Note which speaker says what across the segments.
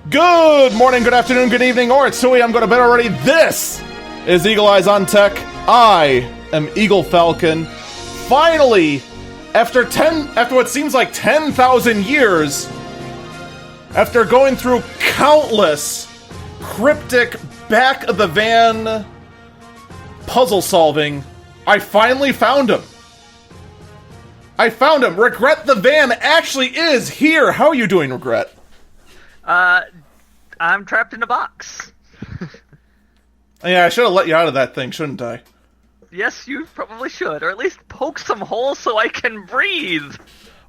Speaker 1: Good morning, good afternoon, good evening, or it's 2 a.m. Go to bed already. This is Eagle Eyes on Tech. I am Eagle Falcon. Finally, after what seems like 10,000 years, after going through countless cryptic back-of-the-van puzzle solving, I finally found him. Regret the Van actually is here. How are you doing, Regret?
Speaker 2: I'm trapped in a box.
Speaker 1: Yeah, I should have let you out of that thing, shouldn't I?
Speaker 2: Yes, you probably should, or at least poke some holes so I can breathe.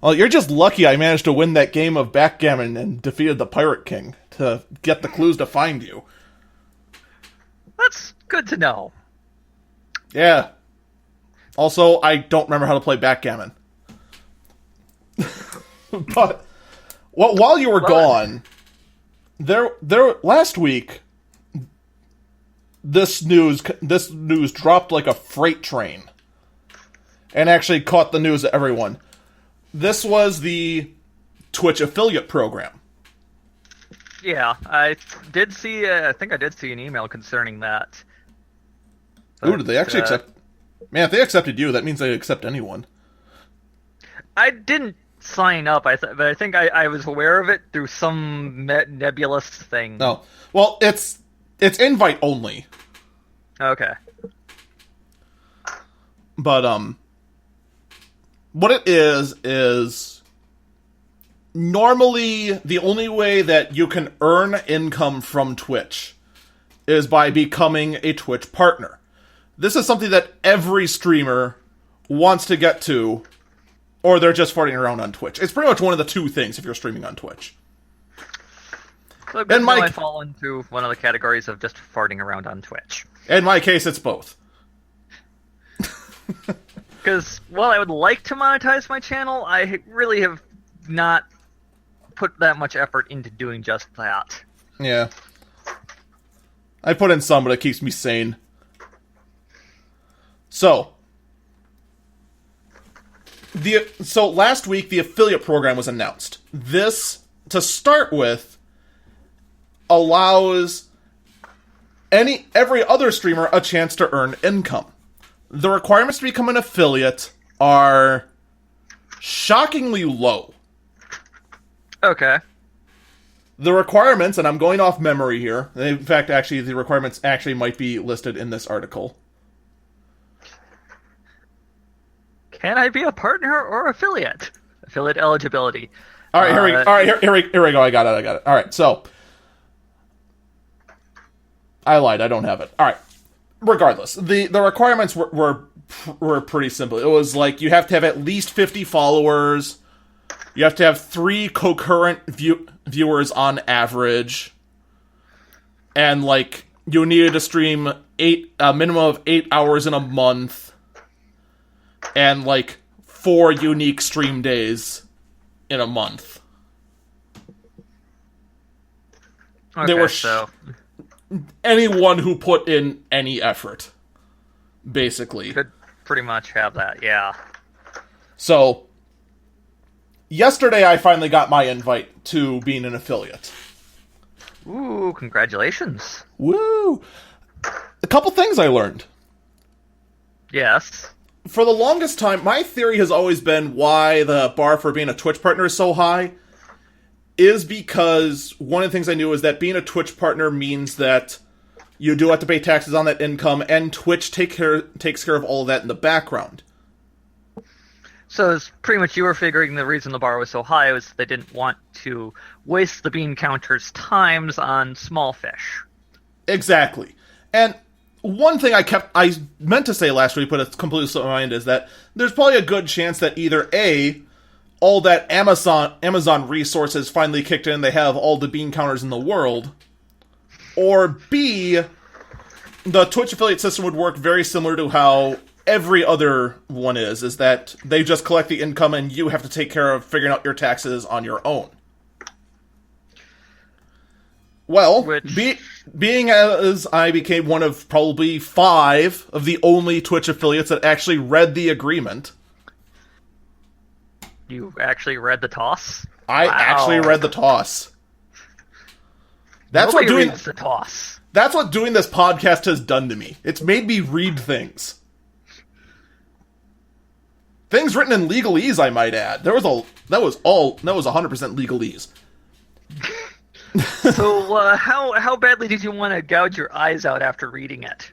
Speaker 1: Well, you're just lucky I managed to win that game of backgammon and defeated the Pirate King to get the clues to find you.
Speaker 2: That's good to know.
Speaker 1: Yeah. Also, I don't remember how to play backgammon. But while you were gone, there last week, this news dropped like a freight train, and actually caught the news of everyone. This was the Twitch affiliate program.
Speaker 2: Yeah, I did see. I think I did see an email concerning that.
Speaker 1: Ooh, did they actually accept? Man, if they accepted you, that means they accept anyone.
Speaker 2: I didn't sign up, but I think I was aware of it through some nebulous thing.
Speaker 1: No, well, it's invite only.
Speaker 2: Okay.
Speaker 1: But what it is normally the only way that you can earn income from Twitch is by becoming a Twitch partner. This is something that every streamer wants to get to, or they're just farting around on Twitch. It's pretty much one of the two things if you're streaming on Twitch.
Speaker 2: So good I fall into one of the categories of just farting around on Twitch.
Speaker 1: In my case, it's both.
Speaker 2: Because, while I would like to monetize my channel, I really have not put that much effort into doing just that.
Speaker 1: Yeah. I put in some, but it keeps me sane. So last week, the affiliate program was announced. This, to start with, allows every other streamer a chance to earn income. The requirements to become an affiliate are shockingly low.
Speaker 2: Okay.
Speaker 1: The requirements, and I'm going off memory here. In fact, actually, the requirements actually might be listed in this article.
Speaker 2: Can I be a partner or affiliate? Affiliate eligibility.
Speaker 1: All right, here we go. I got it. All right, so I lied. I don't have it. All right. Regardless, the requirements were pretty simple. It was like you have to have at least 50 followers. You have to have 3 concurrent viewers on average, and like you needed to stream a minimum of 8 hours in a month, and like 4 unique stream days in a month.
Speaker 2: Okay,
Speaker 1: they were
Speaker 2: so
Speaker 1: anyone who put in any effort, basically.
Speaker 2: Could pretty much have that, yeah.
Speaker 1: So, yesterday I finally got my invite to being an affiliate.
Speaker 2: Ooh, congratulations.
Speaker 1: Woo! A couple things I learned.
Speaker 2: Yes.
Speaker 1: For the longest time, my theory has always been why the bar for being a Twitch partner is so high is because one of the things I knew is that being a Twitch partner means that you do have to pay taxes on that income, and Twitch takes care of all of that in the background.
Speaker 2: So it's pretty much you were figuring the reason the bar was so high was they didn't want to waste the bean counter's times on small fish.
Speaker 1: Exactly. And one thing I meant to say last week, but it's completely slipped my mind, is that there's probably a good chance that either A, all that Amazon resources finally kicked in, they have all the bean counters in the world, or B, the Twitch affiliate system would work very similar to how every other one is that they just collect the income and you have to take care of figuring out your taxes on your own. Well, being as I became one of probably 5 of the only Twitch affiliates that actually read the agreement.
Speaker 2: You actually read the toss?
Speaker 1: I actually read the toss. That's
Speaker 2: Nobody
Speaker 1: what doing
Speaker 2: reads the toss.
Speaker 1: That's what doing this podcast has done to me. It's made me read things. Things written in legalese, I might add. That was 100% legalese.
Speaker 2: So, how badly did you want to gouge your eyes out after reading it?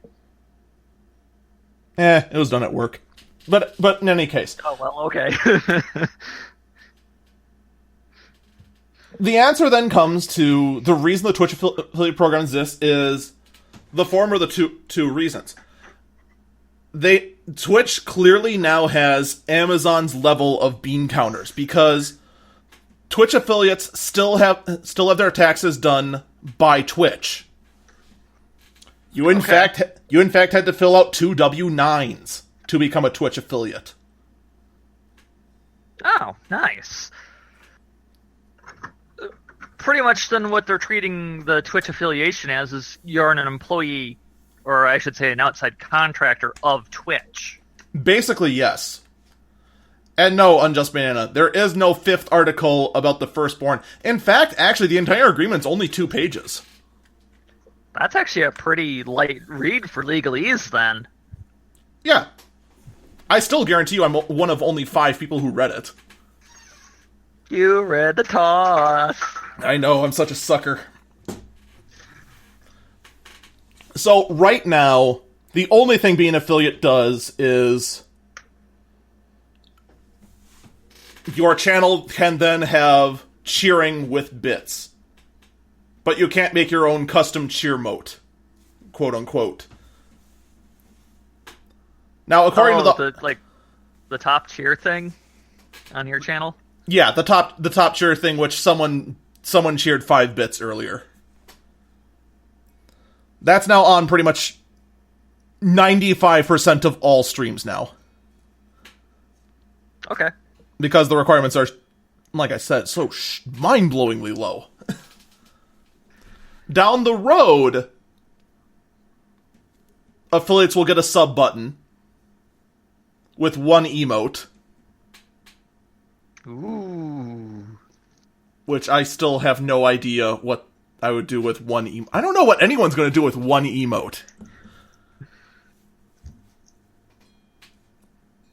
Speaker 1: It was done at work. But in any case.
Speaker 2: Oh, well, okay.
Speaker 1: The answer then comes to the reason the Twitch affiliate program exists is the former of the two reasons. Twitch clearly now has Amazon's level of bean counters because Twitch affiliates still have their taxes done by Twitch. You in fact had to fill out 2 W-9s to become a Twitch affiliate.
Speaker 2: Oh, nice. Pretty much then what they're treating the Twitch affiliation as is you're an employee, or I should say an outside contractor of Twitch.
Speaker 1: Basically, yes. And no, Unjust Banana, there is no 5th article about the Firstborn. In fact, actually, the entire agreement's only 2 pages.
Speaker 2: That's actually a pretty light read for legalese, then.
Speaker 1: Yeah. I still guarantee you I'm one of only 5 people who read it.
Speaker 2: You read the toss.
Speaker 1: I know, I'm such a sucker. So, right now, the only thing being affiliate does is your channel can then have cheering with bits. But you can't make your own custom cheer mote. Quote unquote. Now, according to
Speaker 2: the top cheer thing on your channel?
Speaker 1: Yeah, the top cheer thing, which someone cheered 5 bits earlier. That's now on pretty much 95% of all streams now.
Speaker 2: Okay.
Speaker 1: Because the requirements are, like I said, so mind-blowingly low. Down the road, affiliates will get a sub button with 1 emote.
Speaker 2: Ooh.
Speaker 1: Which I still have no idea what I would do with 1 emote. I don't know what anyone's going to do with 1 emote.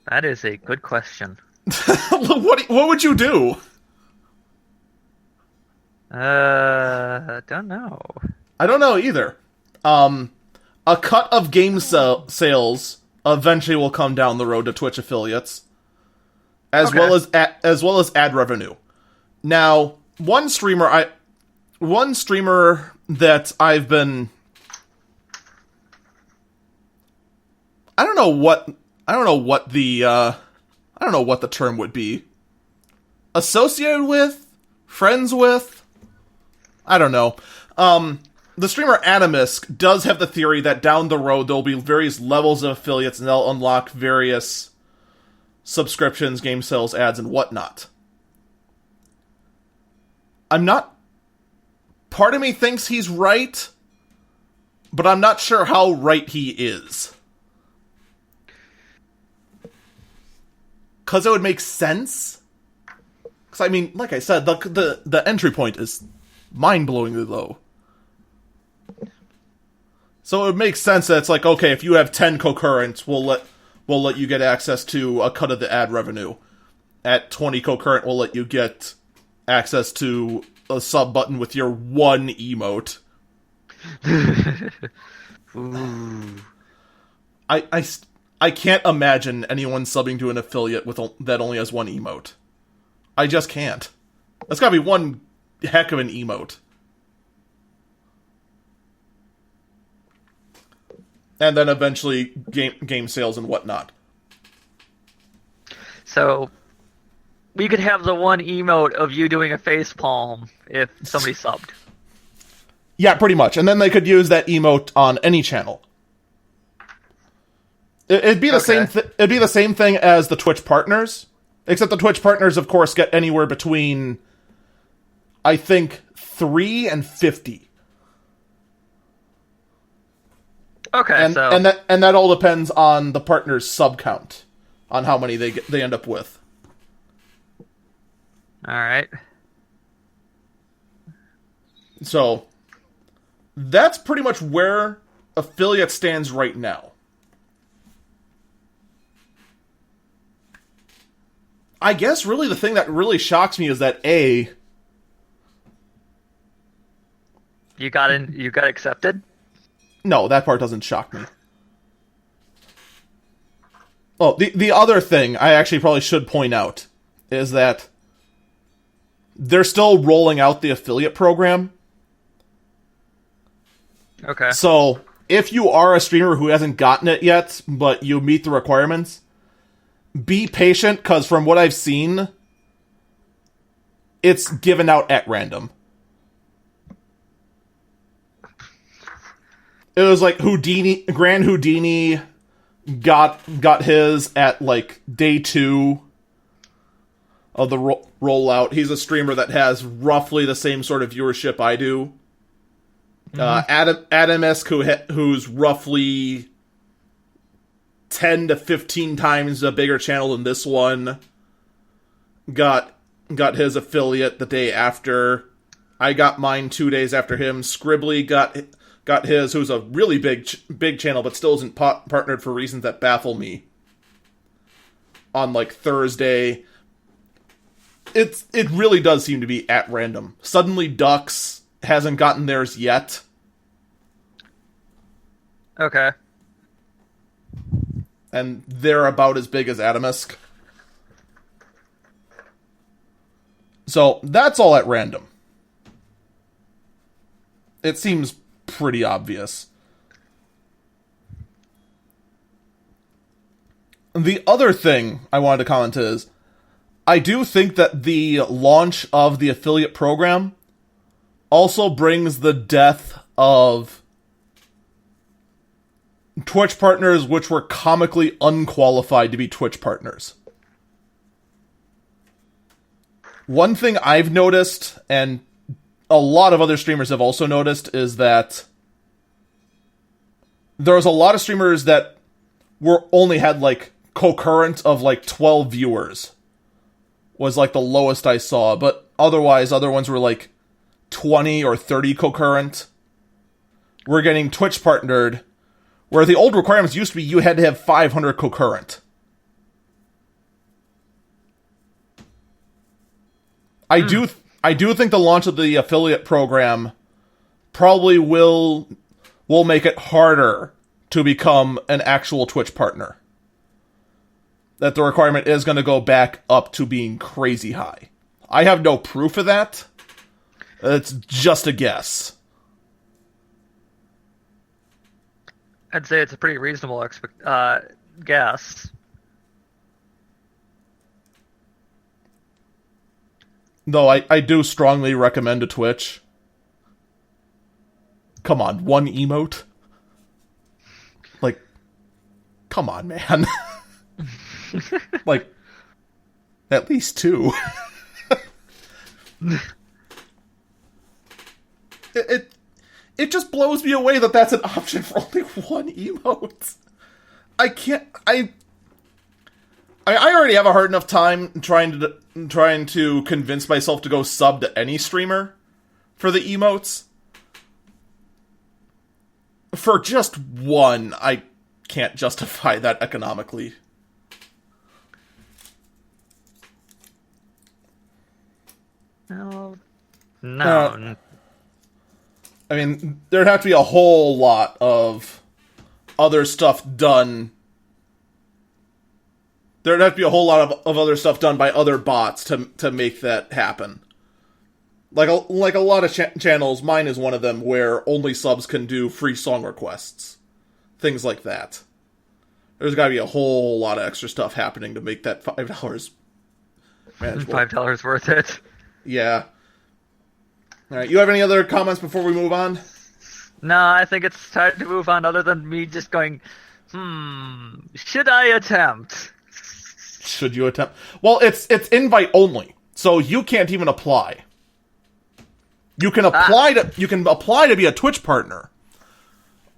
Speaker 2: That is a good question.
Speaker 1: What would you do?
Speaker 2: Don't know.
Speaker 1: I don't know either. A cut of game sales eventually will come down the road to Twitch affiliates, as well as ad revenue. Now, one streamer that I've been, I don't know what the term would be. Associated with? Friends with? I don't know. The streamer Atomisk does have the theory that down the road there'll be various levels of affiliates and they'll unlock various subscriptions, game sales, ads, and whatnot. Part of me thinks he's right, but I'm not sure how right he is. Because it would make sense. Because, I mean, like I said, the entry point is mind-blowingly low. So it would make sense that it's like, okay, if you have 10 concurrents, we'll let you get access to a cut of the ad revenue. At 20 concurrent, we'll let you get access to a sub button with your 1 emote.
Speaker 2: Ooh.
Speaker 1: I can't imagine anyone subbing to an affiliate that only has 1 emote. I just can't. That's gotta be one heck of an emote. And then eventually game sales and whatnot.
Speaker 2: So, we could have the 1 emote of you doing a facepalm if somebody subbed.
Speaker 1: Yeah, pretty much. And then they could use that emote on any channel. It'd be the same. It'd be the same thing as the Twitch partners, except the Twitch partners, of course, get anywhere between, I think, 3 and 50.
Speaker 2: Okay,
Speaker 1: and that all depends on the partner's sub count, on how many they end up with.
Speaker 2: All right.
Speaker 1: So, that's pretty much where affiliate stands right now. I guess really the thing that really shocks me is that
Speaker 2: You got accepted?
Speaker 1: No, that part doesn't shock me. Oh, the other thing I actually probably should point out is that they're still rolling out the affiliate program.
Speaker 2: Okay.
Speaker 1: So, if you are a streamer who hasn't gotten it yet, but you meet the requirements, be patient, because from what I've seen, it's given out at random. It was like Grand Houdini got his at like day 2 of the rollout. He's a streamer that has roughly the same sort of viewership I do. Adamisk, who's roughly 10 to 15 times a bigger channel than this one, got his affiliate the day after. I got mine 2 days after him. Scribbly got his, who's a really big channel, but still isn't partnered for reasons that baffle me, on like Thursday. It really does seem to be at random. Suddenly Ducks hasn't gotten theirs yet.
Speaker 2: Okay.
Speaker 1: And they're about as big as Adamisk. So that's all at random. It seems pretty obvious. The other thing I wanted to comment is, I do think that the launch of the affiliate program also brings the death of Twitch partners which were comically unqualified to be Twitch partners. One thing I've noticed, and a lot of other streamers have also noticed, is that there's a lot of streamers that only had like concurrent of like 12 viewers was like the lowest I saw, but otherwise other ones were like 20 or 30 concurrent. We're getting Twitch partnered, where the old requirements used to be you had to have 500 concurrent. I do think the launch of the affiliate program probably will make it harder to become an actual Twitch partner. That the requirement is going to go back up to being crazy high. I have no proof of that. It's just a guess.
Speaker 2: I'd say it's a pretty reasonable guess.
Speaker 1: Though I do strongly recommend a Twitch. Come on, one emote? Like, come on, man. Like, at least 2. It just blows me away that that's an option for only one emote. I already have a hard enough time trying to convince myself to go sub to any streamer for the emotes. For just one, I can't justify that economically.
Speaker 2: No.
Speaker 1: I mean, there'd have to be a whole lot of other stuff done. There'd have to be a whole lot of other stuff done by other bots to make that happen. Like a lot of channels, mine is one of them, where only subs can do free song requests. Things like that. There's gotta be a whole lot of extra stuff happening to make that $5 manageable.
Speaker 2: $5 worth it.
Speaker 1: Yeah. Alright, you have any other comments before we move on?
Speaker 2: No, I think it's time to move on, other than me just going, should I attempt?
Speaker 1: Should you attempt? Well, it's invite only, so you can't even apply. You can apply to be a Twitch partner.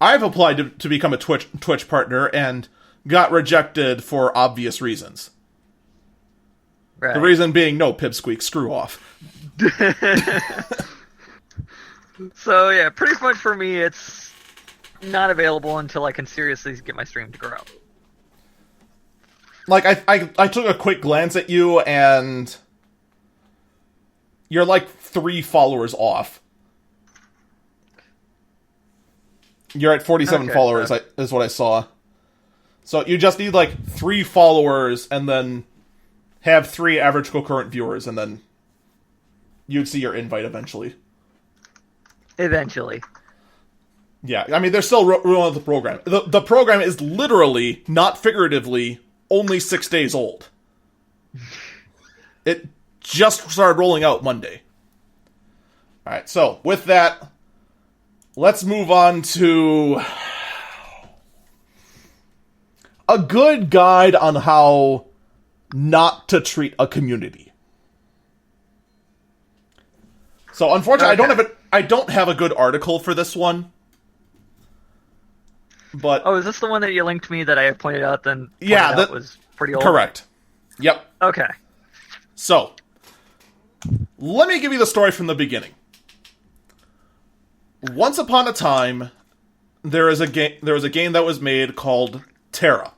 Speaker 1: I've applied to become a Twitch partner and got rejected for obvious reasons. Right. The reason being, no, pipsqueak, screw off.
Speaker 2: So yeah, pretty much for me, it's not available until I can seriously get my stream to grow.
Speaker 1: Like, I took a quick glance at you, and you're like 3 followers off. You're at 47
Speaker 2: Okay,
Speaker 1: followers,
Speaker 2: so-
Speaker 1: is what I saw. So you just need like 3 followers, and then have 3 average concurrent viewers, and then you'd see your invite eventually.
Speaker 2: Eventually.
Speaker 1: Yeah, I mean, there's still room on the program. The program is literally, not figuratively, only 6 days old. It just started rolling out Monday. Alright, so, with that, let's move on to a good guide on how not to treat a community. So, unfortunately,
Speaker 2: Okay.
Speaker 1: I don't have a good article for this one. But
Speaker 2: Oh, is this the one that you linked me that I pointed out then?
Speaker 1: Yeah,
Speaker 2: That was pretty old.
Speaker 1: correct. Yep.
Speaker 2: Okay.
Speaker 1: So, let me give you the story from the beginning. Once upon a time, there was a game that was made called Terra.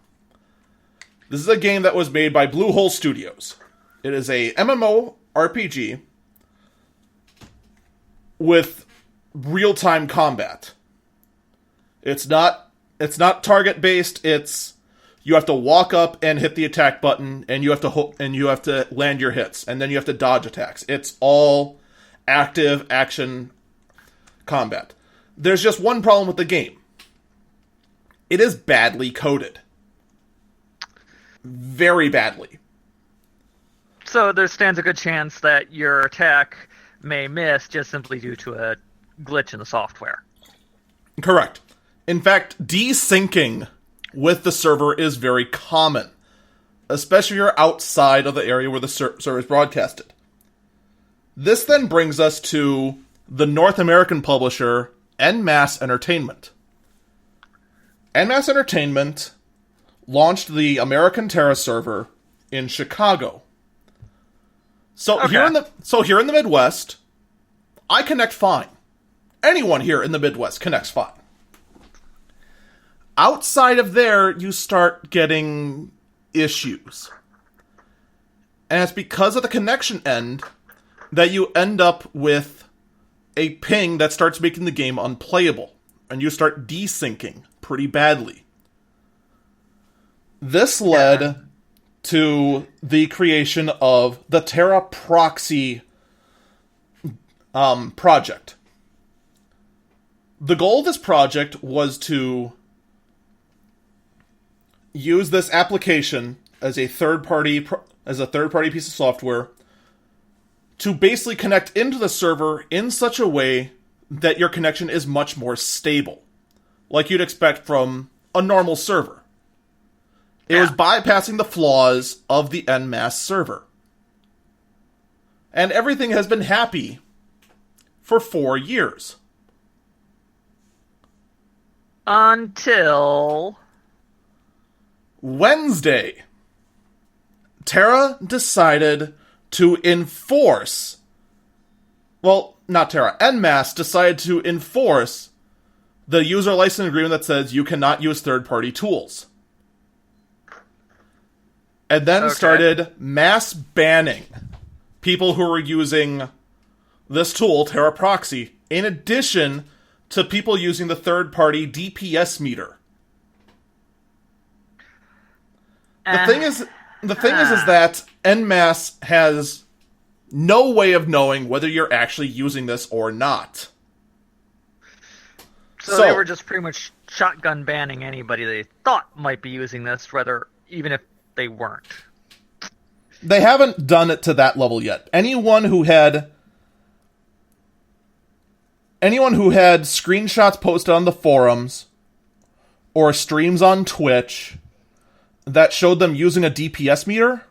Speaker 1: This is a game that was made by Bluehole Studios. It is a MMO RPG with real-time combat. It's not target based. It's you have to walk up and hit the attack button, and you have to land your hits, and then you have to dodge attacks. It's all active action combat. There's just one problem with the game. It is badly coded. Very badly.
Speaker 2: So there stands a good chance that your attack may miss just simply due to a glitch in the software.
Speaker 1: Correct. In fact, desyncing with the server is very common, especially if you're outside of the area where the server is broadcasted. This then brings us to the North American publisher, NMass Entertainment. NMass Entertainment launched the American Terra server in Chicago. So
Speaker 2: Okay.
Speaker 1: here in the Midwest, I connect fine. Anyone here in the Midwest connects fine. Outside of there, you start getting issues. And it's because of the connection end that you end up with a ping that starts making the game unplayable. And you start desyncing pretty badly. This led to the creation of the Terra Proxy project. The goal of this project was to use this application as a third-party piece of software to basically connect into the server in such a way that your connection is much more stable, like you'd expect from a normal server. It was bypassing the flaws of the NMass server. And everything has been happy for 4 years.
Speaker 2: Until
Speaker 1: Wednesday, Terra decided to enforce... Well, not Terra. NMass decided to enforce the user license agreement that says you cannot use third-party tools. And then started mass banning people who were using this tool, Terra Proxy, in addition to people using the third-party DPS meter. The thing is that NMass has no way of knowing whether you're actually using this or not.
Speaker 2: So they were just pretty much shotgun banning anybody they thought might be using this, even if they weren't.
Speaker 1: They haven't done it to that level yet. Anyone who had screenshots posted on the forums or streams on Twitch that showed them using a DPS meter,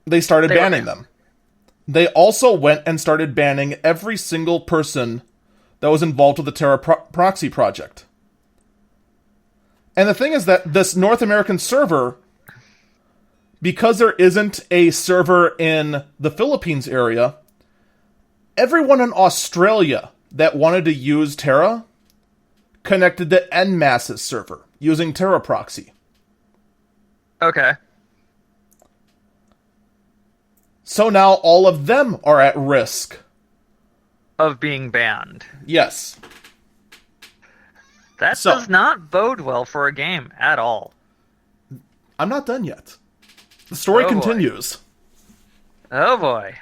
Speaker 1: they started banning them. They also went and started banning every single person that was involved with the Terra Proxy project. And the thing is that this North American server, because there isn't a server in the Philippines area, everyone in Australia that wanted to use Terra connected to NMAS's server using Terra proxy.
Speaker 2: Okay.
Speaker 1: So now all of them are at risk
Speaker 2: Of being banned.
Speaker 1: Yes.
Speaker 2: That does not bode well for a game at all.
Speaker 1: I'm not done yet. The story continues.
Speaker 2: Oh boy.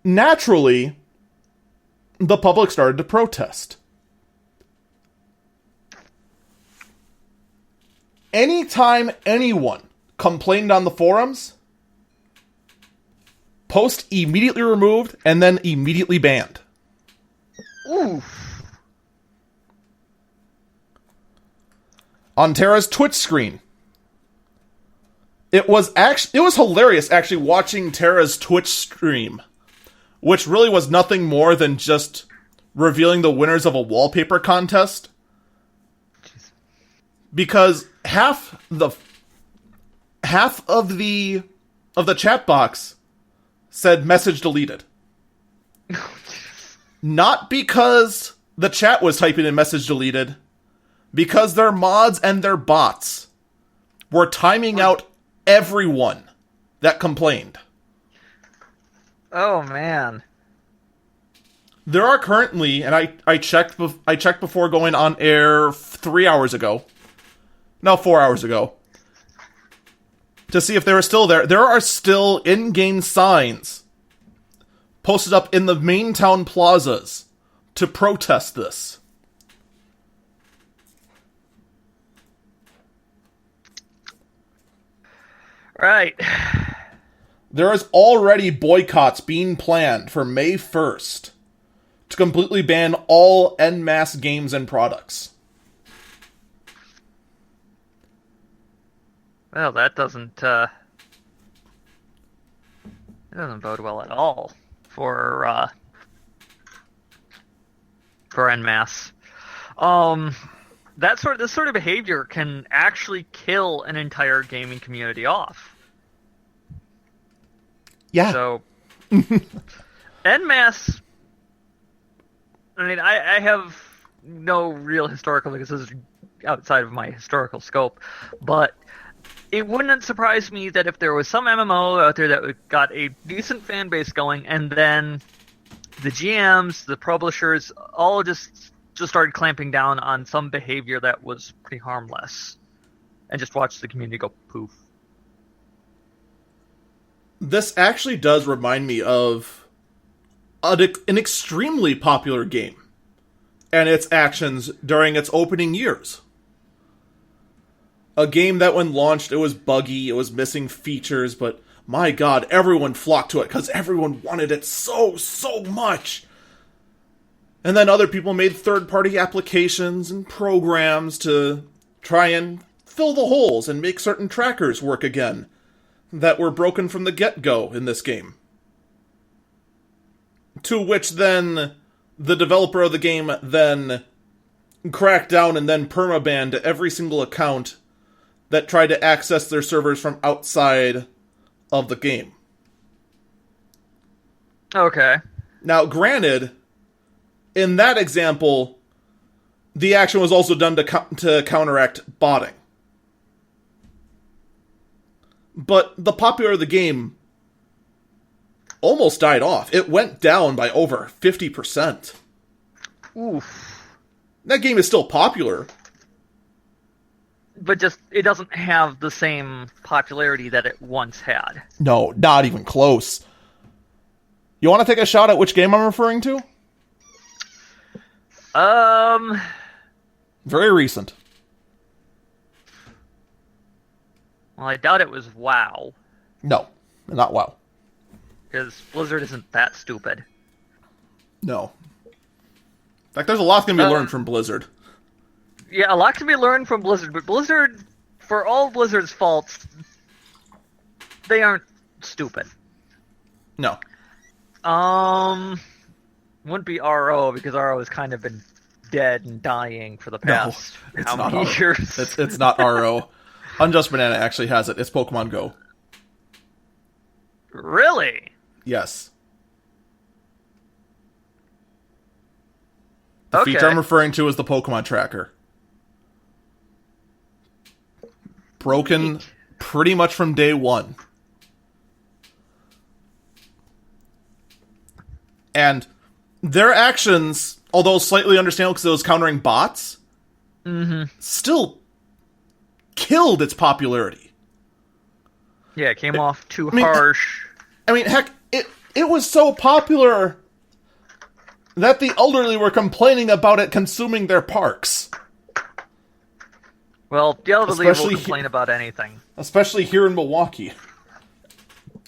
Speaker 1: Naturally, the public started to protest. Anytime anyone complained on the forums, post immediately removed and then immediately banned.
Speaker 2: Oof.
Speaker 1: On Terra's Twitch screen, it was hilarious actually watching Terra's Twitch stream, which really was nothing more than just revealing the winners of a wallpaper contest. Jeez. Because half of the chat box said message deleted. Not because the chat was typing in message deleted, because their mods and their bots were timing out everyone that complained.
Speaker 2: Oh man.
Speaker 1: There are currently, and I checked before going on air 3 hours ago. No, 4 hours ago. To see if they were still there. There are still in-game signs posted up in the main town plazas to protest this.
Speaker 2: Right.
Speaker 1: There is already boycotts being planned for May 1st to completely ban all en masse games and products.
Speaker 2: Well, that doesn't bode well at all for en masse. This sort of behavior can actually kill an entire gaming community off.
Speaker 1: Yeah.
Speaker 2: So, en masse. I mean, I have no real historical because this is outside of my historical scope, but it wouldn't surprise me that if there was some MMO out there that got a decent fan base going, and then the GMs, the publishers, all just started clamping down on some behavior that was pretty harmless, and just watched the community go poof.
Speaker 1: This actually does remind me of an extremely popular game and its actions during its opening years. A game that when launched, it was buggy, it was missing features, but my god, everyone flocked to it because everyone wanted it so much. And then other people made third-party applications and programs to try and fill the holes and make certain trackers work again that were broken from the get-go in this game. To which then the developer of the game then cracked down and then permabanned every single account that tried to access their servers from outside of the game.
Speaker 2: Okay.
Speaker 1: Now, granted, in that example, the action was also done to counteract botting. But the popularity of the game almost died off. It went down by over 50%.
Speaker 2: Oof.
Speaker 1: That game is still popular.
Speaker 2: But just, it doesn't have the same popularity that it once had.
Speaker 1: No, not even close. You want to take a shot at which game I'm referring to? Very recent.
Speaker 2: Well, I doubt it was WoW.
Speaker 1: No, not WoW.
Speaker 2: Because Blizzard isn't that stupid.
Speaker 1: No. In fact, there's a lot going to be learned from Blizzard.
Speaker 2: Yeah, a lot can be learned from Blizzard, but Blizzard, for all Blizzard's faults, they aren't stupid.
Speaker 1: No.
Speaker 2: Wouldn't be RO, because RO has kind of been dead and dying for the past how many years?
Speaker 1: It's not RO. Unjust Banana actually has it. It's Pokemon Go.
Speaker 2: Really?
Speaker 1: Yes. The
Speaker 2: Okay.
Speaker 1: feature I'm referring to is the Pokemon Tracker. Broken
Speaker 2: Neat.
Speaker 1: pretty much from day one. And their actions, although slightly understandable because it was countering bots, still killed its popularity.
Speaker 2: Yeah, it came off too harsh.
Speaker 1: I mean, heck, it was so popular that the elderly were complaining about it consuming their parks.
Speaker 2: Well, the elderly will
Speaker 1: Especially
Speaker 2: complain about anything.
Speaker 1: Especially here in Milwaukee.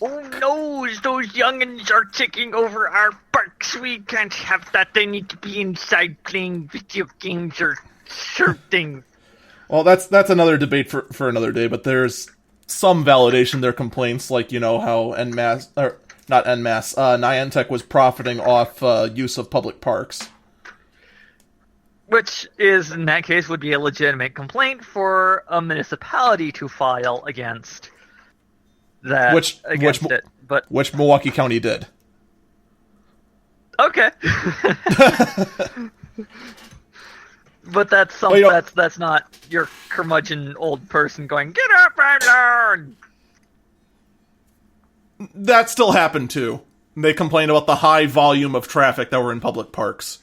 Speaker 2: Oh no, those youngins are taking over our parks. We can't have that. They need to be inside playing video games or something.
Speaker 1: Well, that's another debate for another day, but there's some validation their complaints, like, you know, how Niantic was profiting off use of public parks.
Speaker 2: Which is, in that case, would be a legitimate complaint for a municipality to file against that.
Speaker 1: Which Milwaukee County did.
Speaker 2: Okay. But that's something that's not your curmudgeon old person going, get up and learn!
Speaker 1: That still happened too. They complained about the high volume of traffic that were in public parks.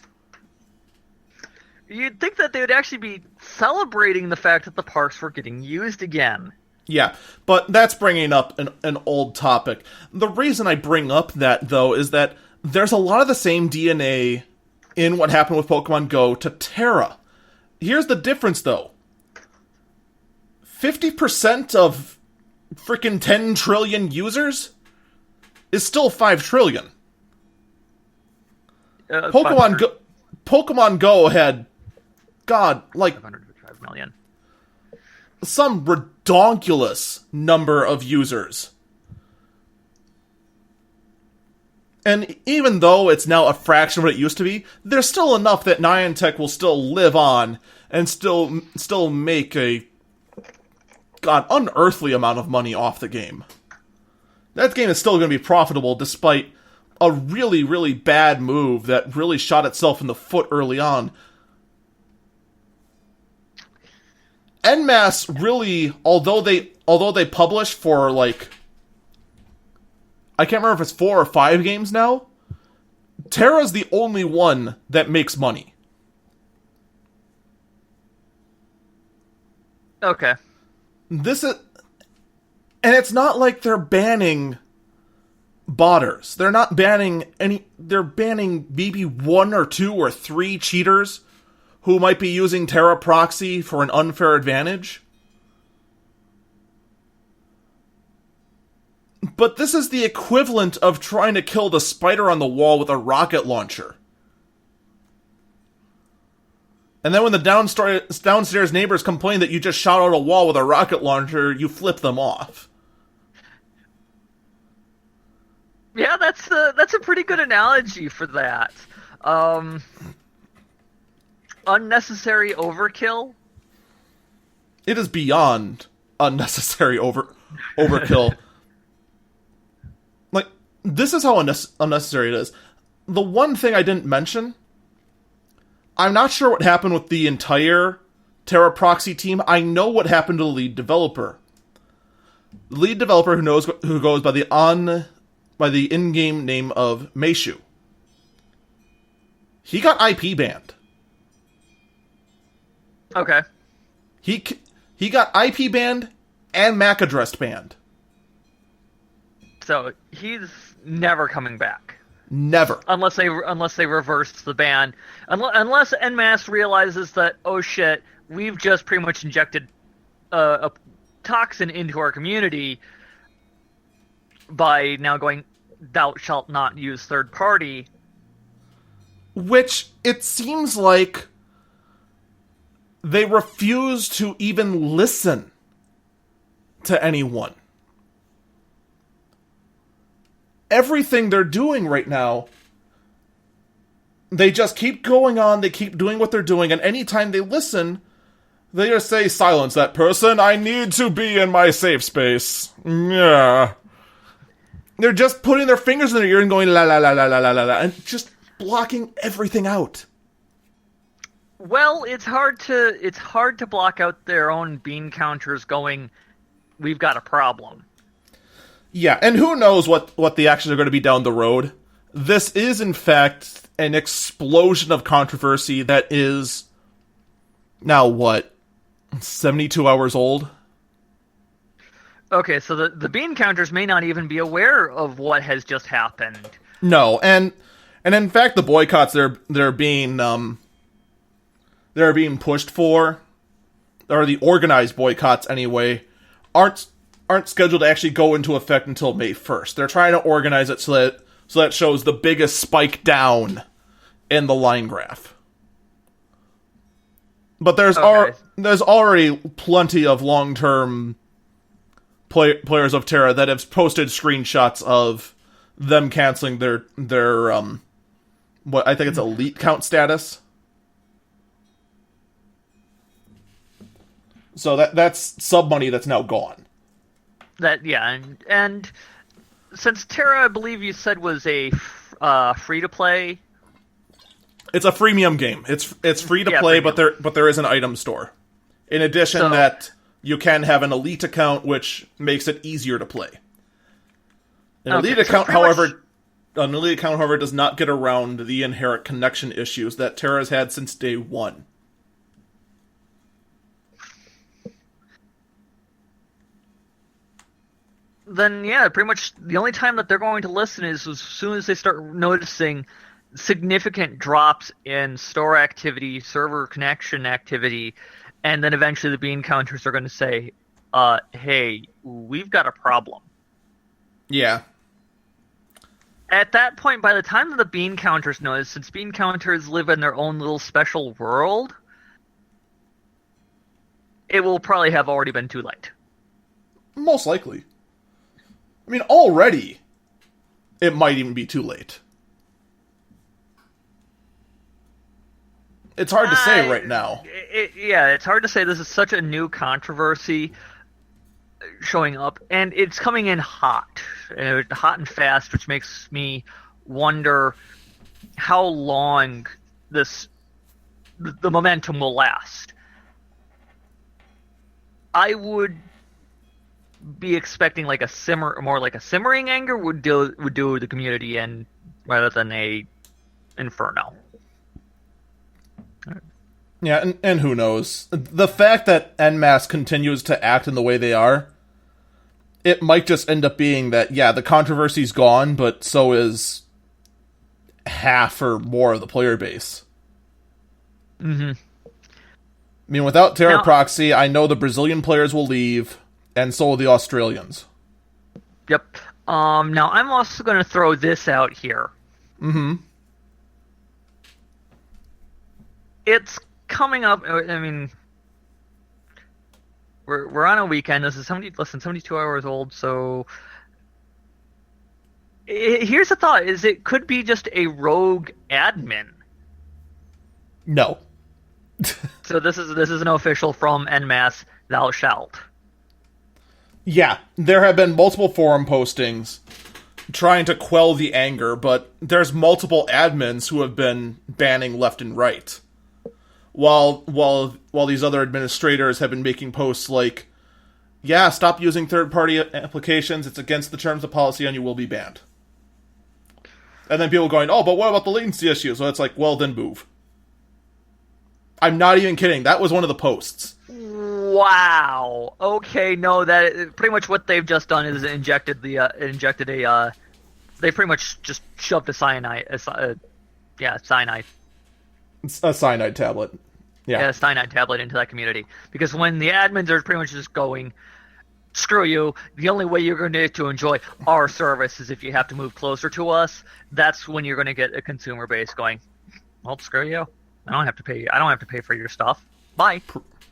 Speaker 2: You'd think that they would actually be celebrating the fact that the parks were getting used again.
Speaker 1: Yeah, but that's bringing up an old topic. The reason I bring up that, though, is that there's a lot of the same DNA in what happened with Pokemon Go to Terra. Here's the difference, though. 50% of freaking 10 trillion users is still 5 trillion. Pokemon Go had, God, like
Speaker 2: 505 million.
Speaker 1: Some redonkulous number of users. And even though it's now a fraction of what it used to be, there's still enough that Niantic will still live on and still make a, God, unearthly amount of money off the game. That game is still going to be profitable despite a really, really bad move that really shot itself in the foot early on. NMAS really, although they publish for, like, I can't remember if it's 4 or 5 games now, Terra's the only one that makes money.
Speaker 2: Okay.
Speaker 1: And it's not like they're banning botters. They're not banning they're banning maybe 1 or 2 or 3 cheaters who might be using Terra Proxy for an unfair advantage. But this is the equivalent of trying to kill the spider on the wall with a rocket launcher. And then when the downstairs neighbors complain that you just shot out a wall with a rocket launcher, you flip them off.
Speaker 2: Yeah, that's a pretty good analogy for that. Unnecessary overkill?
Speaker 1: It is beyond unnecessary overkill. Like, this is how unnecessary it is. The one thing I didn't mention, I'm not sure what happened with the entire Terra Proxy team. I know what happened to the lead developer. The lead developer who goes by the in-game name of Meishu. He got IP banned.
Speaker 2: Okay.
Speaker 1: He got IP banned and MAC address banned.
Speaker 2: So he's never coming back.
Speaker 1: Never.
Speaker 2: Unless they reverse the ban. Unless NMAS realizes that, oh shit, we've just pretty much injected a toxin into our community by now going, thou shalt not use third party.
Speaker 1: Which, it seems like they refuse to even listen to anyone. Everything they're doing right now, they just keep going on, they keep doing what they're doing, and anytime they listen, they just say, silence that person, I need to be in my safe space. Yeah. They're just putting their fingers in their ear and going la la la la la la la la, and just blocking everything out.
Speaker 2: Well, it's hard to block out their own bean counters going, we've got a problem.
Speaker 1: Yeah, and who knows what the actions are going to be down the road. This is, in fact, an explosion of controversy that is now, 72 hours old?
Speaker 2: Okay, so the bean counters may not even be aware of what has just happened.
Speaker 1: No, and in fact, the boycotts they're being pushed for, or the organized boycotts anyway, aren't scheduled to actually go into effect until May 1st. They're trying to organize it so that shows the biggest spike down in the line graph. But there's already plenty of long-term players of Terra that have posted screenshots of them canceling their what I think it's elite count status. So that's sub money that's now gone.
Speaker 2: And since Terra, I believe you said, was a free to play.
Speaker 1: It's a freemium game. It's free to play,
Speaker 2: freemium.
Speaker 1: but there is an item store. In addition, that you can have an elite account, which makes it easier to play. An elite account, however, does not get around the inherent connection issues that Terra's had since day one.
Speaker 2: Then yeah, pretty much the only time that they're going to listen is as soon as they start noticing significant drops in store activity, server connection activity, and then eventually the bean counters are going to say, hey, we've got a problem.
Speaker 1: Yeah.
Speaker 2: At that point, by the time that the bean counters notice, since bean counters live in their own little special world, it will probably have already been too late.
Speaker 1: Most likely. I mean, already, it might even be too late. It's hard to say right now.
Speaker 2: It's hard to say. This is such a new controversy showing up, and it's coming in hot and fast, which makes me wonder how long the momentum will last. I would be expecting like more like a simmering anger would do the community in rather than a inferno.
Speaker 1: Yeah, and who knows? The fact that En Masse continues to act in the way they are, it might just end up being that, yeah, the controversy's gone, but so is half or more of the player base.
Speaker 2: Mm-hmm.
Speaker 1: I mean, without Terra Proxy, I know the Brazilian players will leave, and so will the Australians.
Speaker 2: Yep. Now, I'm also going to throw this out here.
Speaker 1: Mm-hmm.
Speaker 2: It's coming up. I mean, we're on a weekend. This is 72 hours old. So here's the thought: is it could be just a rogue admin.
Speaker 1: No.
Speaker 2: So this is an official from En Masse. Thou shalt.
Speaker 1: Yeah, there have been multiple forum postings trying to quell the anger, but there's multiple admins who have been banning left and right. While these other administrators have been making posts like, yeah, stop using third-party applications, it's against the terms of policy and you will be banned. And then people going, oh, but what about the latency issue? So it's like, well, then move. I'm not even kidding, that was one of the posts.
Speaker 2: Wow. Okay, no, that pretty much what they've just done is they pretty much just shoved a cyanide. Cyanide.
Speaker 1: It's a cyanide tablet. Yeah,
Speaker 2: a cyanide tablet into that community. Because when the admins are pretty much just going, screw you, the only way you're going to get to enjoy our service is if you have to move closer to us, that's when you're going to get a consumer base going, well, screw you. I don't have to pay for your stuff. Bye.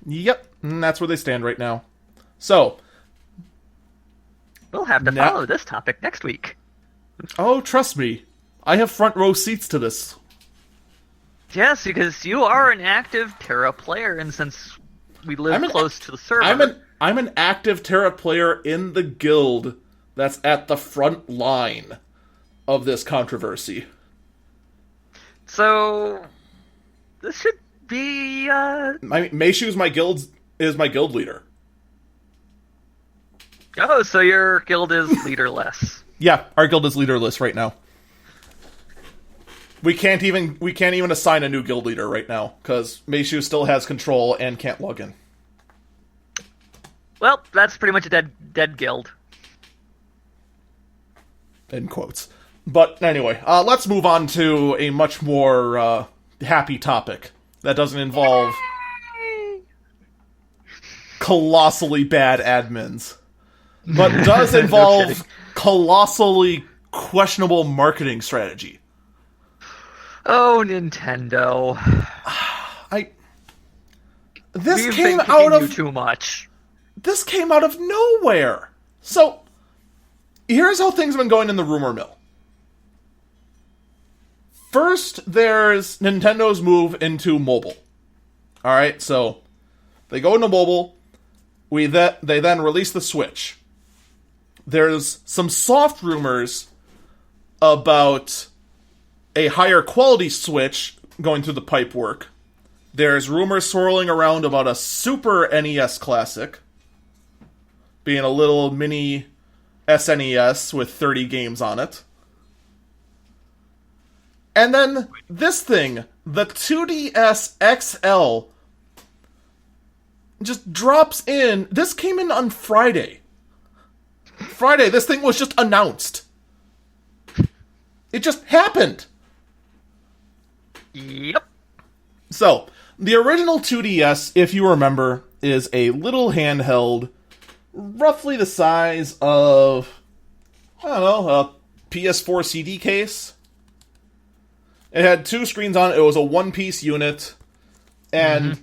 Speaker 1: Yep, and that's where they stand right now. So,
Speaker 2: we'll have to follow this topic next week.
Speaker 1: Oh, trust me. I have front row seats to this.
Speaker 2: Yes, because you are an active Terra player, and since we live close to the server...
Speaker 1: I'm an active Terra player in the guild that's at the front line of this controversy.
Speaker 2: So, this be.
Speaker 1: Meishu is my guild leader.
Speaker 2: Oh, so your guild is leaderless.
Speaker 1: Yeah, our guild is leaderless right now. We can't even assign a new guild leader right now because Meishu still has control and can't log in.
Speaker 2: Well, that's pretty much a dead guild.
Speaker 1: In quotes. But anyway, let's move on to a much more happy topic that doesn't involve colossally bad admins, but does involve
Speaker 2: No
Speaker 1: colossally questionable marketing strategy.
Speaker 2: Oh, Nintendo.
Speaker 1: This
Speaker 2: We've
Speaker 1: came
Speaker 2: been
Speaker 1: out
Speaker 2: kicking
Speaker 1: of
Speaker 2: you too much.
Speaker 1: This came out of nowhere. So, here's how things have been going in the rumor mill. First, there's Nintendo's move into mobile. Alright, so they go into mobile. They then release the Switch. There's some soft rumors about a higher quality Switch going through the pipework. There's rumors swirling around about a Super NES Classic being a little mini SNES with 30 games on it. And then this thing, the 2DS XL, just drops in. This came in on Friday. This thing was just announced. It just happened.
Speaker 2: Yep.
Speaker 1: So, the original 2DS, if you remember, is a little handheld, roughly the size of, I don't know, a PS4 CD case. It had two screens on it. It was a one-piece unit. And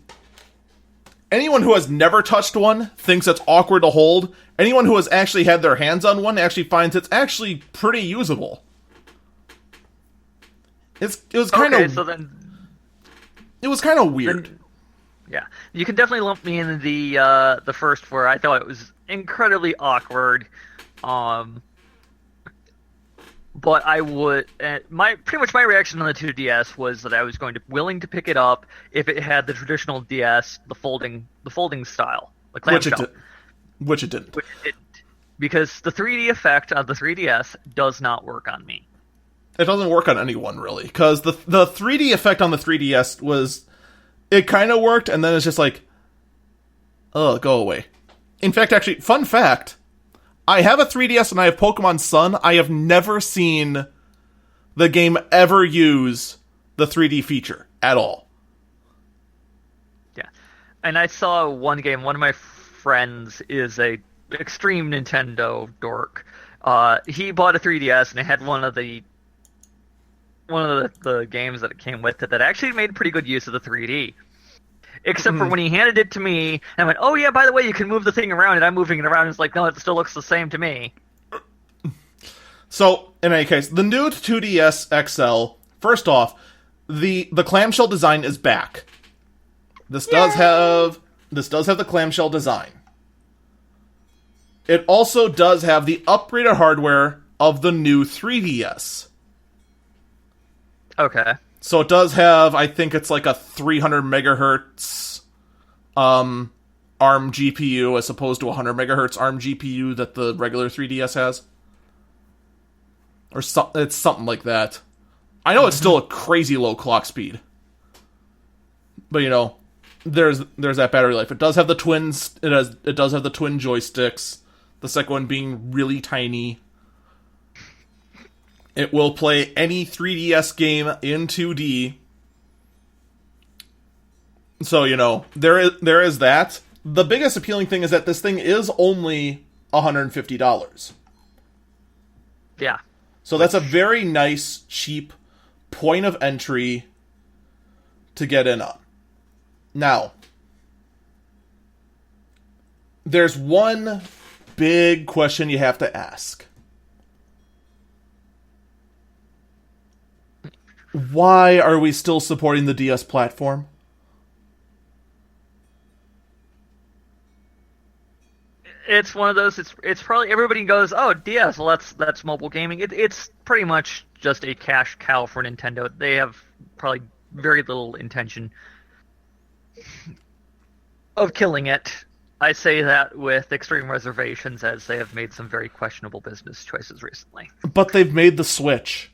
Speaker 1: anyone who has never touched one thinks it's awkward to hold. Anyone who has actually had their hands on one actually finds it's actually pretty usable. It was kind of...
Speaker 2: Okay, so then...
Speaker 1: It was kind of weird.
Speaker 2: Then, yeah, you can definitely lump me in the first where I thought it was incredibly awkward. But I would pretty much my reaction on the 2DS was that I was willing to pick it up if it had the traditional DS, the folding style, the clamshell.
Speaker 1: Which it didn't.
Speaker 2: Because the 3D effect of the 3DS does not work on me.
Speaker 1: It doesn't work on anyone, really. Because the 3D effect on the 3DS was... It kind of worked, and then it's just like... Go away. In fact, actually, fun fact... I have a 3DS and I have Pokemon Sun. I have never seen the game ever use the 3D feature at all.
Speaker 2: Yeah. And I saw one game, one of my friends is a extreme Nintendo dork. He bought a 3DS and it had one of the games that it came with it that actually made pretty good use of the 3D. Except for when he handed it to me, and I went, oh yeah, by the way, you can move the thing around, and I'm moving it around, and it's like, no, it still looks the same to me.
Speaker 1: So, in any case, the new 2DS XL, first off, the clamshell design is back. This does have the clamshell design. It also does have the upgraded hardware of the new 3DS.
Speaker 2: Okay.
Speaker 1: So it does have, I think it's like a 300 megahertz ARM GPU as opposed to a 100 megahertz ARM GPU that the regular 3DS has. Or it's something like that. I know it's still a crazy low clock speed. But, you know, there's that battery life. It does have the twins. It does have the twin joysticks. The second one being really tiny. It will play any 3DS game in 2D. So, you know, there is that. The biggest appealing thing is that this thing is only $150.
Speaker 2: Yeah.
Speaker 1: So that's a very nice, cheap point of entry to get in on. Now, there's one big question you have to ask. Why are we still supporting the DS platform?
Speaker 2: It's one of those. It's probably everybody goes, oh, DS. Well, that's mobile gaming. It's pretty much just a cash cow for Nintendo. They have probably very little intention of killing it. I say that with extreme reservations, as they have made some very questionable business choices recently.
Speaker 1: But they've made the Switch.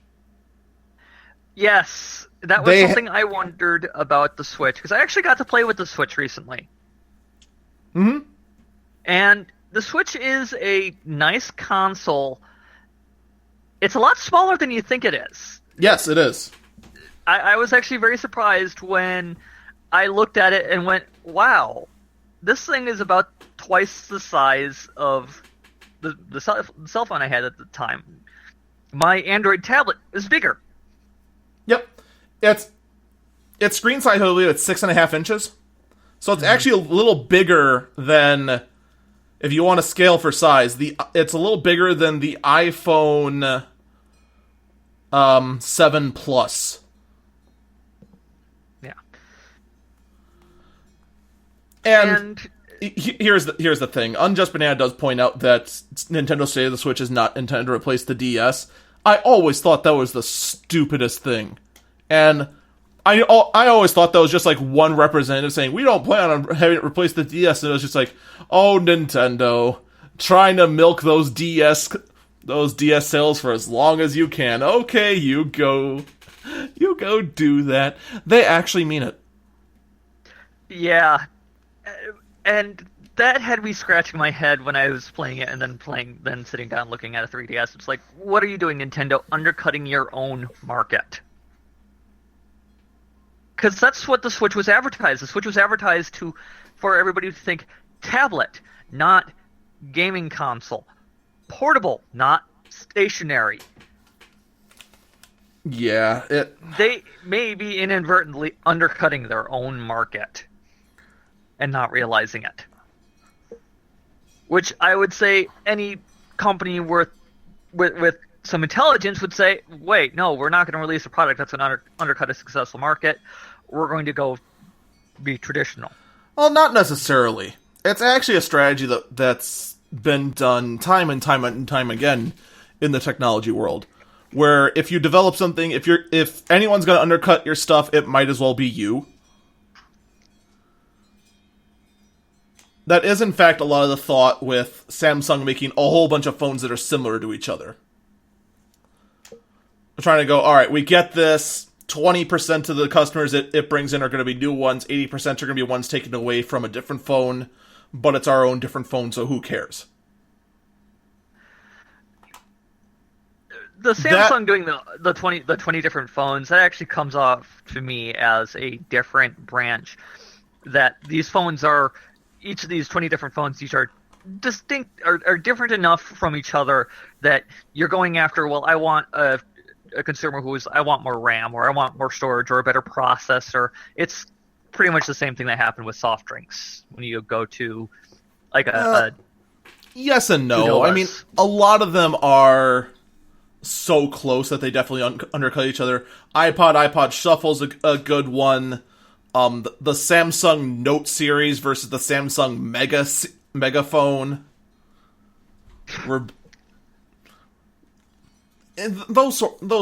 Speaker 2: Yes, that was something I wondered about the Switch, because I actually got to play with the Switch recently.
Speaker 1: Mm-hmm.
Speaker 2: And the Switch is a nice console. It's a lot smaller than you think it is.
Speaker 1: Yes, it is.
Speaker 2: I was actually very surprised when I looked at it and went, wow, this thing is about twice the size of the cell phone I had at the time. My Android tablet is bigger.
Speaker 1: Yep. Its screen size, I believe, it's 6.5 inches. So it's actually a little bigger than, if you want to scale for size, it's a little bigger than the iPhone 7 Plus.
Speaker 2: Yeah.
Speaker 1: And here's the thing. Unjust Banana does point out that Nintendo State of the Switch is not intended to replace the DS. I always thought that was the stupidest thing. And I always thought that was just like one representative saying, we don't plan on having it replace the DS. And it was just like, oh, Nintendo, trying to milk those DS sales for as long as you can. Okay, you go do that. They actually mean it.
Speaker 2: Yeah. And that had me scratching my head when I was playing it and then sitting down looking at a 3DS. It's like, what are you doing, Nintendo? Undercutting your own market. Because that's what the Switch was advertised. The Switch was advertised for everybody to think tablet, not gaming console. Portable, not stationary.
Speaker 1: Yeah,
Speaker 2: They may be inadvertently undercutting their own market and not realizing it. Which I would say any company with some intelligence would say, wait, no, we're not going to release a product that's going to undercut a successful market. We're going to go be traditional.
Speaker 1: Well, not necessarily. It's actually a strategy that's been done time and time again in the technology world. Where if you develop something, if anyone's going to undercut your stuff, it might as well be you. That is, in fact, a lot of the thought with Samsung making a whole bunch of phones that are similar to each other. They're trying to go, alright, we get this, 20% of the customers it brings in are going to be new ones, 80% are going to be ones taken away from a different phone, but it's our own different phone, so who cares?
Speaker 2: The Samsung doing the 20 different phones, that actually comes off to me as a different branch. That these phones are, each of these 20 different phones, each are distinct, are different enough from each other that you're going after, well, I want a consumer I want more RAM, or I want more storage, or a better processor. It's pretty much the same thing that happened with soft drinks when you go to like a
Speaker 1: yes and no. I mean, a lot of them are so close that they definitely undercut each other. iPod Shuffle's a good one. The Samsung Note series versus the Samsung Megaphone. Those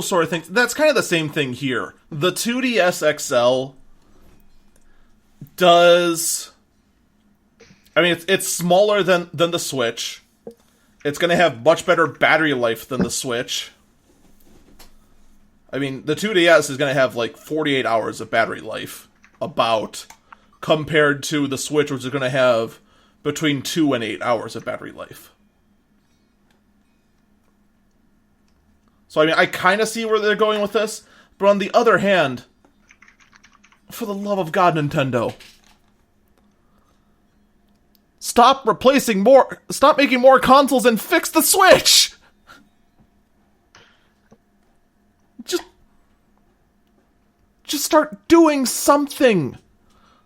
Speaker 1: sort of things. That's kind of the same thing here. The 2DS XL does. I mean, it's smaller than the Switch. It's going to have much better battery life than the Switch. I mean, the 2DS is going to have like 48 hours of battery life, about, compared to the Switch, which is going to have between 2 and 8 hours of battery life. So, I mean, I kind of see where they're going with this, but on the other hand, for the love of God, Nintendo, stop making more consoles and fix the Switch! Just start doing something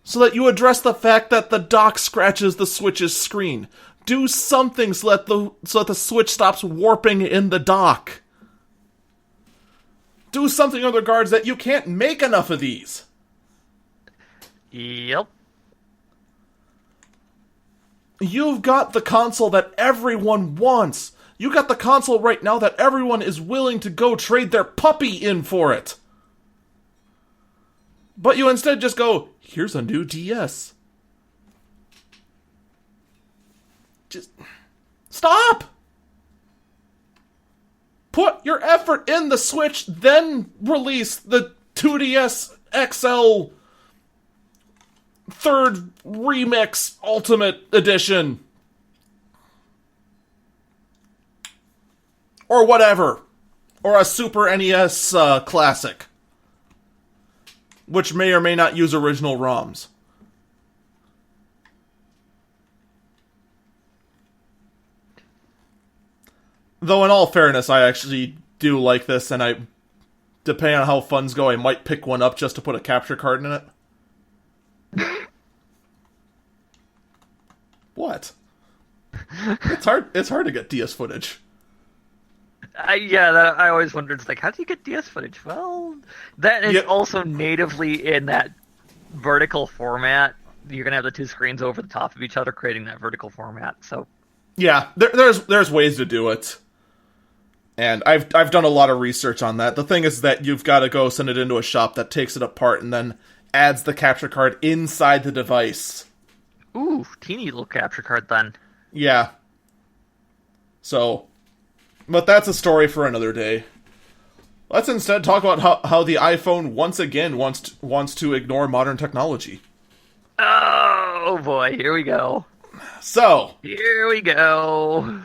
Speaker 1: so that you address the fact that the dock scratches the Switch's screen. Do something so that the Switch stops warping in the dock. Do something in regards that you can't make enough of these.
Speaker 2: Yep.
Speaker 1: You've got the console that everyone wants. You got the console right now that everyone is willing to go trade their puppy in for it. But you instead just go, here's a new DS. Just stop! Put your effort in the Switch, then release the 2DS XL third remix Ultimate Edition. Or whatever. Or a Super NES Classic. Which may or may not use original ROMs. Though in all fairness, I actually do like this, and depending on how funds go, I might pick one up just to put a capture card in it. What? It's hard to get DS footage.
Speaker 2: I always wondered, it's like, how do you get DS footage? Well, that is also natively in that vertical format. You're gonna have the two screens over the top of each other, creating that vertical format. So,
Speaker 1: yeah, there's ways to do it, and I've done a lot of research on that. The thing is that you've got to go send it into a shop that takes it apart and then adds the capture card inside the device.
Speaker 2: Ooh, teeny little capture card then.
Speaker 1: Yeah. So. But that's a story for another day. Let's instead talk about how the iPhone once again wants to ignore modern technology.
Speaker 2: Oh boy, here we go.
Speaker 1: So.
Speaker 2: Here we go.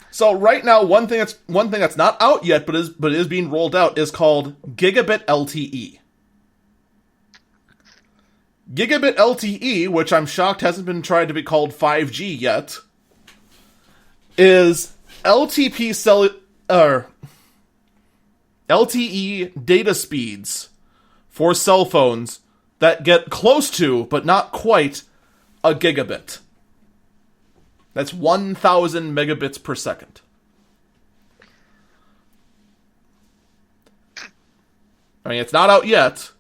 Speaker 1: So right now, one thing that's not out yet, but is being rolled out, is called Gigabit LTE. Gigabit LTE, which I'm shocked hasn't been tried to be called 5G yet, is LTE data speeds for cell phones that get close to, but not quite, a gigabit. That's 1,000 megabits per second. I mean, it's not out yet.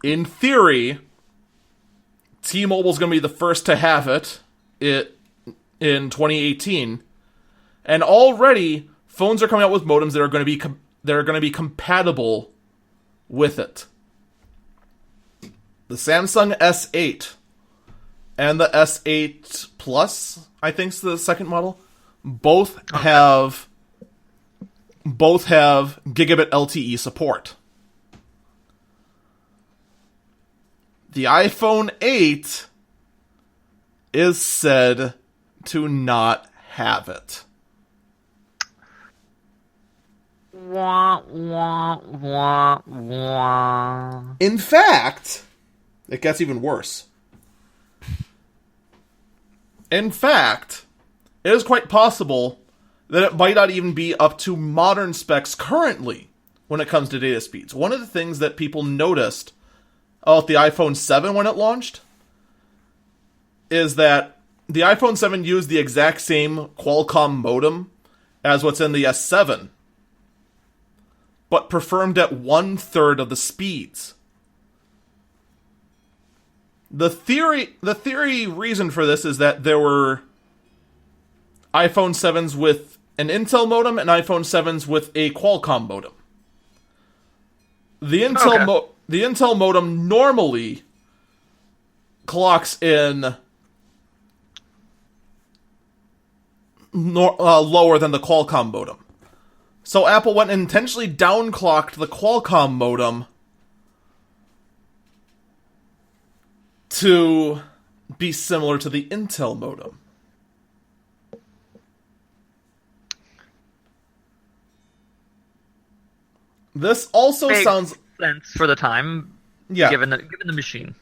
Speaker 1: In theory, T-Mobile's going to be the first to have it in 2018, and already phones are coming out with modems that are going to be compatible with it. The Samsung S8 and the S8 Plus, I think is the second model, both have gigabit LTE support. The iPhone 8 is said to not have it.
Speaker 2: Wah, wah, wah, wah.
Speaker 1: In fact, it gets even worse. In fact, it is quite possible that it might not even be up to modern specs currently when it comes to data speeds. One of the things that people noticed about the iPhone 7 when it launched is that the iPhone 7 used the exact same Qualcomm modem as what's in the S7, but performed at 1/3 of the speeds. The theory reason for this is that there were iPhone 7s with an Intel modem and iPhone 7s with a Qualcomm modem. The Intel modem normally clocks in lower than the Qualcomm modem. So Apple went and intentionally downclocked the Qualcomm modem to be similar to the Intel modem. This also sounds
Speaker 2: sense for the time,
Speaker 1: yeah,
Speaker 2: given the machine.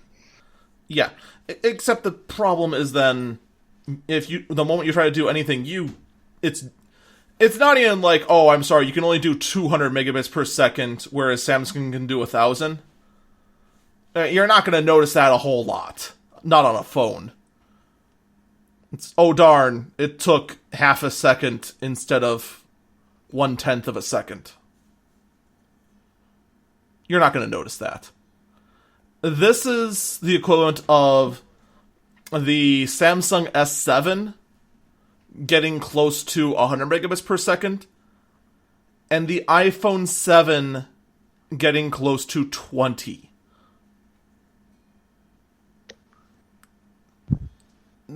Speaker 1: Yeah, except the problem is then the moment you try to do anything, it's not even like, oh, I'm sorry, you can only do 200 megabits per second, whereas Samsung can do 1,000. You're not going to notice that a whole lot. Not on a phone. It's, oh darn, it took half a second instead of 1/10 of a second. You're not going to notice that. This is the equivalent of the Samsung S7 getting close to 100 megabits per second, and the iPhone 7 getting close to 20.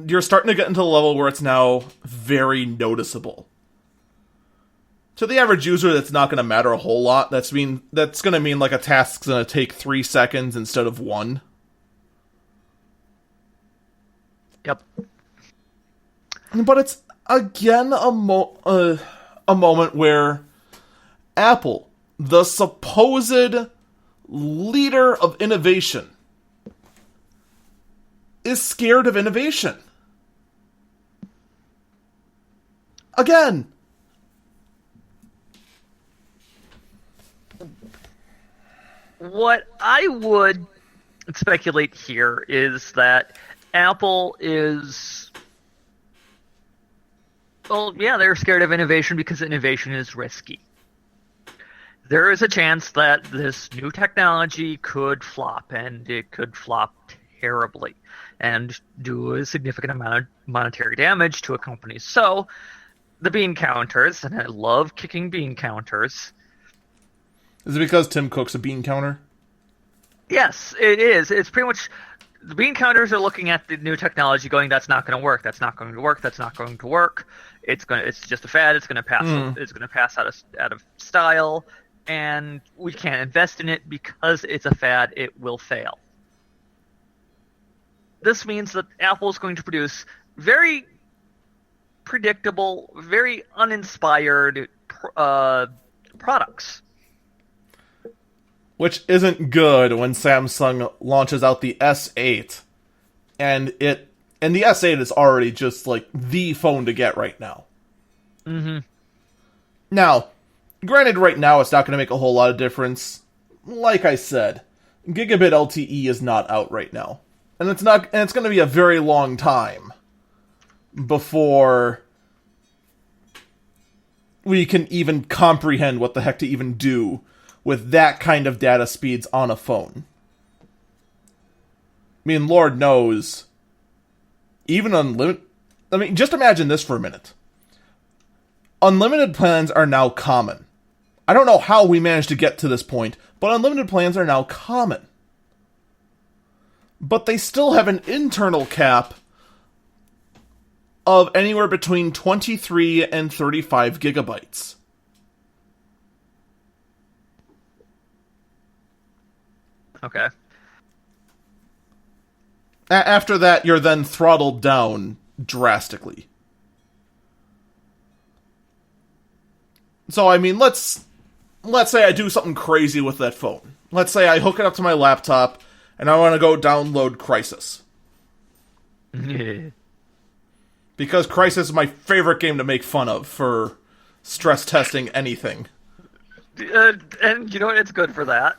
Speaker 1: You're starting to get into the level where it's now very noticeable. To the average user, that's not going to matter a whole lot. That's going to mean like a task's going to take 3 seconds instead of 1.
Speaker 2: Yep.
Speaker 1: But it's, again, a moment where Apple, the supposed leader of innovation, is scared of innovation. Again.
Speaker 2: What I would speculate here is that Apple is... Well, yeah, they're scared of innovation because innovation is risky. There is a chance that this new technology could flop, and it could flop terribly and do a significant amount of monetary damage to a company. So, the bean counters, and I love kicking bean counters.
Speaker 1: Is it because Tim Cook's a bean counter?
Speaker 2: Yes, it is. It's pretty much... The bean counters are looking at the new technology going, that's not going to work, that's not going to work, that's not going to work. It's just a fad, it's going to pass it's going to pass out of style, and we can't invest in it because it's a fad, it will fail. This means that Apple is going to produce very predictable, very uninspired products.
Speaker 1: Which isn't good when Samsung launches out the S8, and the S8 is already just like the phone to get right now.
Speaker 2: Mm-hmm.
Speaker 1: Now, granted, right now it's not going to make a whole lot of difference. Like I said, Gigabit LTE is not out right now, and it's going to be a very long time before we can even comprehend what the heck to even do with that kind of data speeds on a phone. I mean, Lord knows, even unlimited... I mean, just imagine this for a minute. Unlimited plans are now common. I don't know how we managed to get to this point, but unlimited plans are now common. But they still have an internal cap of anywhere between 23 and 35 gigabytes.
Speaker 2: Okay.
Speaker 1: After that, you're then throttled down drastically. So, I mean, let's say I do something crazy with that phone. Let's say I hook it up to my laptop, and I want to go download Crysis.
Speaker 2: Yeah. Because
Speaker 1: Crysis is my favorite game to make fun of for stress testing anything.
Speaker 2: And you know what? It's good for that.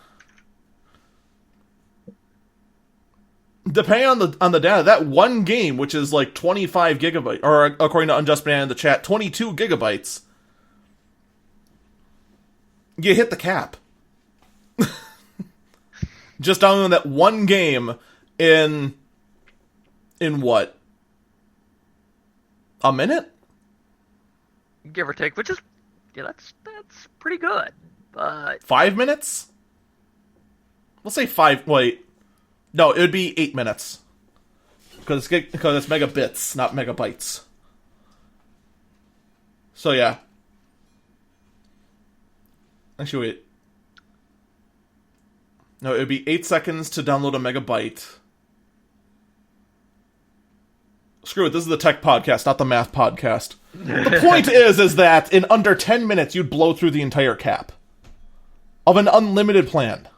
Speaker 1: Depending on the data, that one game, which is like 25 gigabytes, or according to Unjust Man in the chat, 22 gigabytes, you hit the cap. Just downloading that one game in what? A minute?
Speaker 2: Give or take, which is, yeah, that's pretty good. But
Speaker 1: 5 minutes? We'll say 5, wait. No, it would be 8 minutes. Because it's megabits, not megabytes. So, yeah. Actually, wait. No, it would be 8 seconds to download a megabyte. Screw it, this is the tech podcast, not the math podcast. The point is that in under 10 minutes, you'd blow through the entire cap. Of an unlimited plan.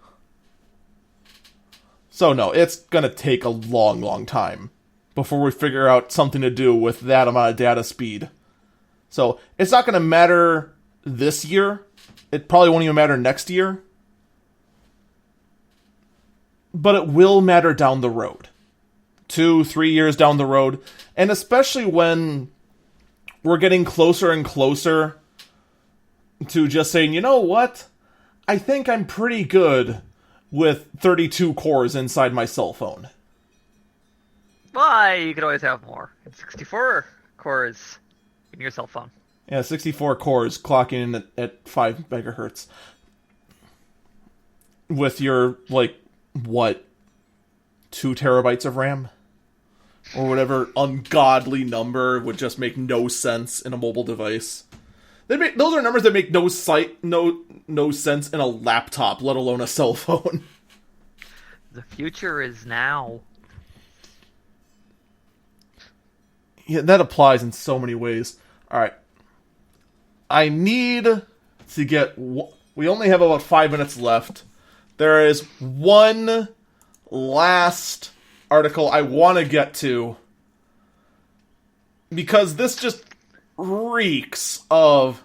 Speaker 1: So no, it's gonna take a long, long time before we figure out something to do with that amount of data speed. So, it's not gonna matter this year. It probably won't even matter next year. But it will matter down the road. 2-3 years down the road. And especially when we're getting closer and closer to just saying, you know what? I think I'm pretty good with 32 cores inside my cell phone.
Speaker 2: Why? You could always have more. 64 cores in your cell phone.
Speaker 1: Yeah, 64 cores clocking in at 5 megahertz. with your, like, what, 2 terabytes of RAM? Or whatever ungodly number would just make no sense in a mobile device. Those are numbers that make no sense in a laptop, let alone a cell phone.
Speaker 2: The future is now.
Speaker 1: Yeah, that applies in so many ways. Alright. I need to get... We only have about 5 minutes left. There is one last article I want to get to. Because this just reeks of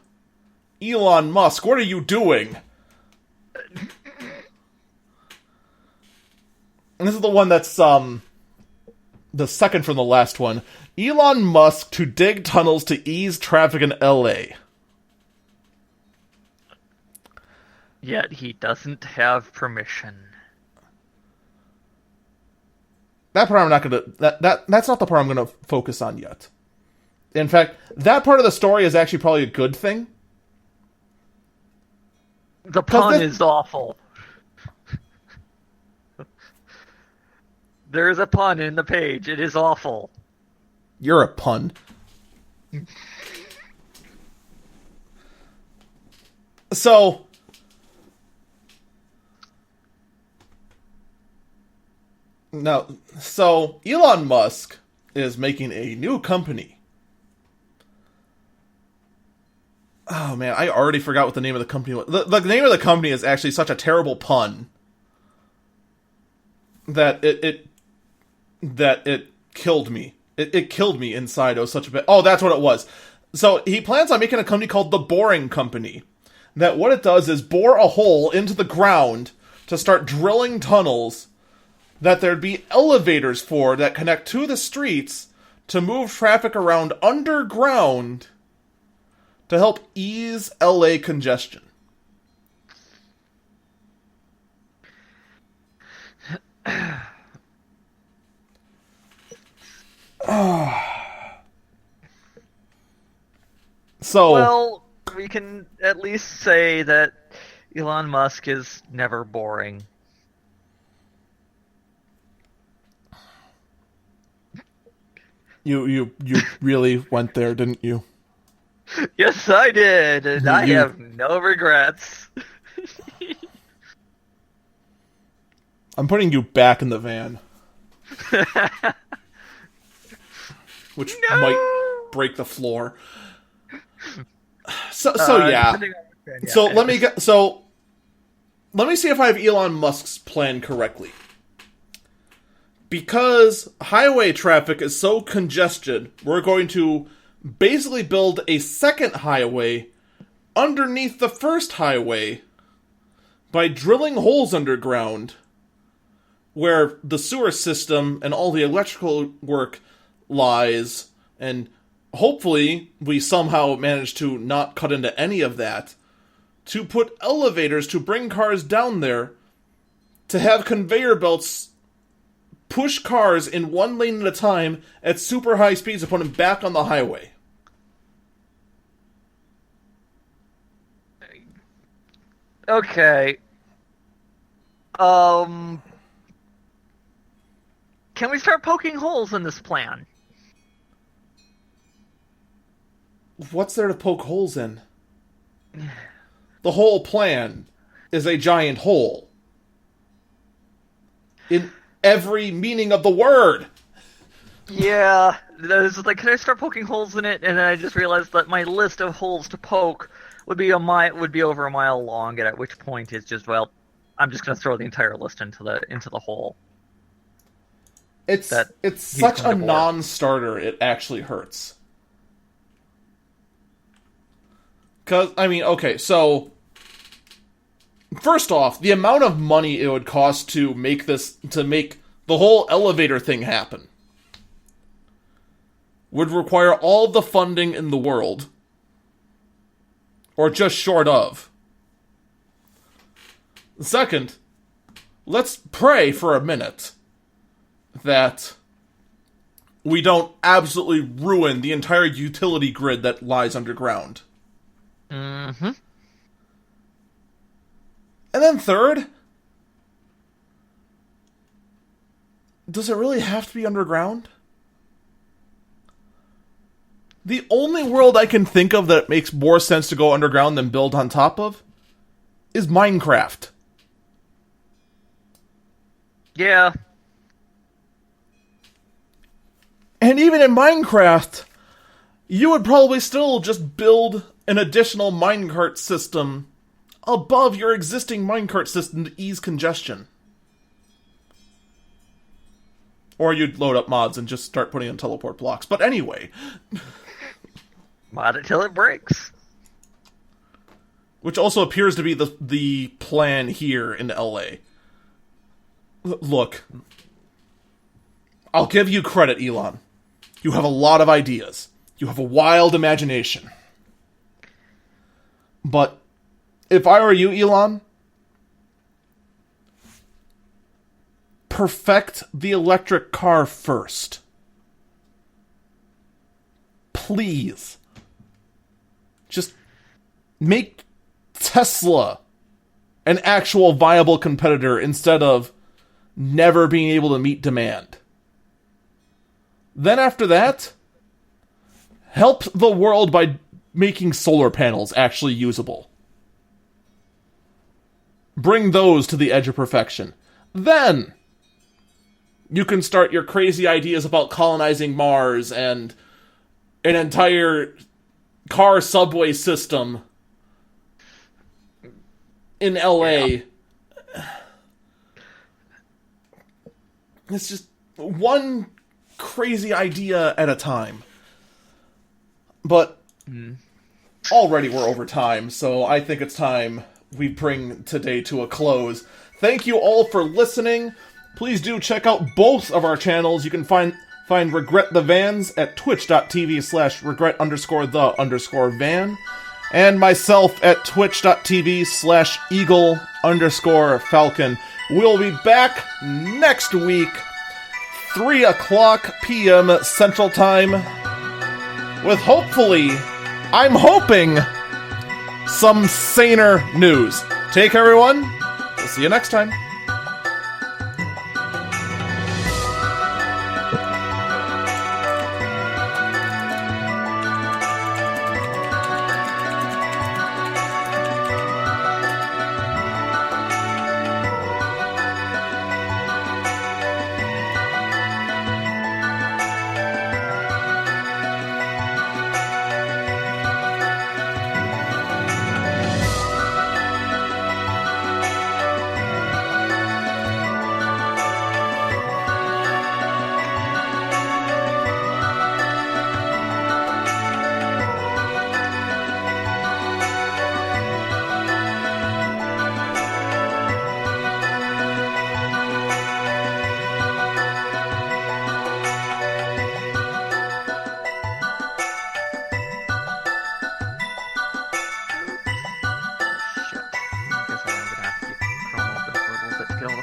Speaker 1: Elon Musk. What are you doing? And this is the one that's, the second from the last one. Elon Musk to dig tunnels to ease traffic in LA.
Speaker 2: Yet he doesn't have permission.
Speaker 1: That part I'm not gonna... That's not the part I'm gonna focus on yet. In fact, that part of the story is actually probably a good thing.
Speaker 2: The pun is awful. There is a pun in the page. It is awful.
Speaker 1: You're a pun. So... No, so Elon Musk is making a new company. Oh man, I already forgot what the name of the company was. The name of the company is actually such a terrible pun that it killed me. It killed me inside. It was such a bit. Oh, that's what it was. So he plans on making a company called the Boring Company. That what it does is bore a hole into the ground to start drilling tunnels that there'd be elevators for that connect to the streets to move traffic around underground to help ease LA congestion. So,
Speaker 2: well, we can at least say that Elon Musk is never boring.
Speaker 1: You really went there, didn't you?
Speaker 2: Yes, I did, and I have no regrets.
Speaker 1: I'm putting you back in the van. Which might break the floor. So yeah. So let me see if I have Elon Musk's plan correctly. Because highway traffic is so congested, we're going to basically build a second highway underneath the first highway by drilling holes underground where the sewer system and all the electrical work lies, and hopefully we somehow manage to not cut into any of that, to put elevators to bring cars down there, to have conveyor belts push cars in one lane at a time at super high speeds to put them back on the highway.
Speaker 2: Okay. Can we start poking holes in this plan?
Speaker 1: What's there to poke holes in? The whole plan is a giant hole. In every meaning of the word.
Speaker 2: Yeah, it's like, can I start poking holes in it? And then I just realized that my list of holes to poke would be over a mile long. And at which point it's just, well, I'm just going to throw the entire list into the hole.
Speaker 1: It's such a non-starter. It actually hurts. Cause okay, so first off, the amount of money it would cost to make the whole elevator thing happen would require all the funding in the world, or just short of. Second, let's pray for a minute that we don't absolutely ruin the entire utility grid that lies underground.
Speaker 2: Mm-hmm.
Speaker 1: And then third, does it really have to be underground? The only world I can think of that makes more sense to go underground than build on top of is Minecraft.
Speaker 2: Yeah.
Speaker 1: And even in Minecraft, you would probably still just build an additional minecart system above your existing minecart system to ease congestion. Or you'd load up mods and just start putting in teleport blocks. But anyway.
Speaker 2: Mod it till it breaks.
Speaker 1: Which also appears to be the plan here in LA. Look. I'll give you credit, Elon. You have a lot of ideas. You have a wild imagination. But if I were you, Elon, perfect the electric car first. Please. Just make Tesla an actual viable competitor instead of never being able to meet demand. Then after that, help the world by making solar panels actually usable. Bring those to the edge of perfection. Then you can start your crazy ideas about colonizing Mars and an entire car subway system in LA. Yeah. It's just one crazy idea at a time. But already we're over time, so I think it's time we bring today to a close. Thank you all for listening. Please do check out both of our channels. You can find Regret the Vans at twitch.tv/regret_the_van and myself at twitch.tv/eagle_falcon. We'll be back next week, 3 o'clock p.m. Central Time, with hopefully, I'm hoping, some saner news. Take care, everyone. We'll see you next time.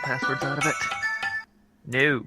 Speaker 2: Passwords out of it? No.